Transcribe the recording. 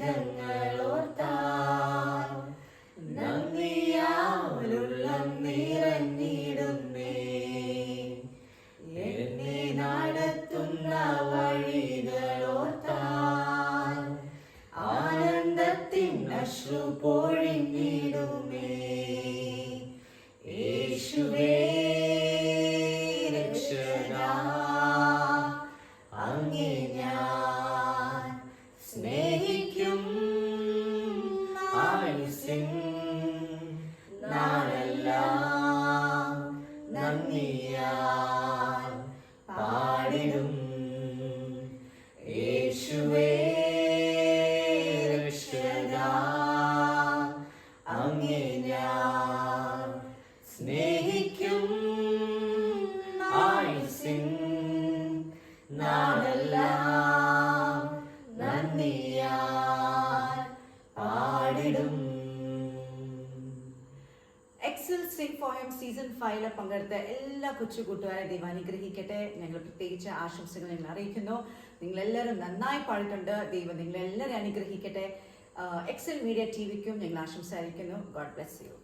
സ്നേഹങ്ങളോർത്താൽ നന്ദിയാലുള്ളം നിറഞ്ഞിടുന്നേ. എന്നെ നടത്തുന്ന വഴികളോർത്താൽ ആനന്ദത്തിൻ അശ്രു പൊഴിഞ്ഞിടുമേ. യേശുവേ രക്ഷകാ, അങ്ങേ ഞാൻ സ്നേഹിക്കും. ആയുസ്സിൻ നാളെല്ലാം നന്ദിയാൽ പാടിടും. യേശുവേ രക്ഷകാ, അങ്ങേ ഞാൻ സ്നേഹിക്കും. ആയുസ്സിൻ നാളെല്ലാം നന്ദിയാൽ പാടിടും. എക്സൽ സിംഗ് ഫോയം സീസൺ 5 പങ്കെടുത്ത എല്ലാ കൊച്ചു കൂട്ടുകാരെ ദൈവം അനുഗ്രഹിക്കട്ടെ. ഞങ്ങൾ പ്രത്യേകിച്ച് ആശംസകൾ ഞങ്ങൾ അറിയിക്കുന്നു. നിങ്ങളെല്ലാവരും നന്നായി പാടിയിട്ടുണ്ട്. ദൈവം നിങ്ങളെല്ലാവരും അനുഗ്രഹിക്കട്ടെ. എക്സൽ മീഡിയ ടിവിക്കും ഞങ്ങൾ ആശംസ അറിയിക്കുന്നു. God bless you.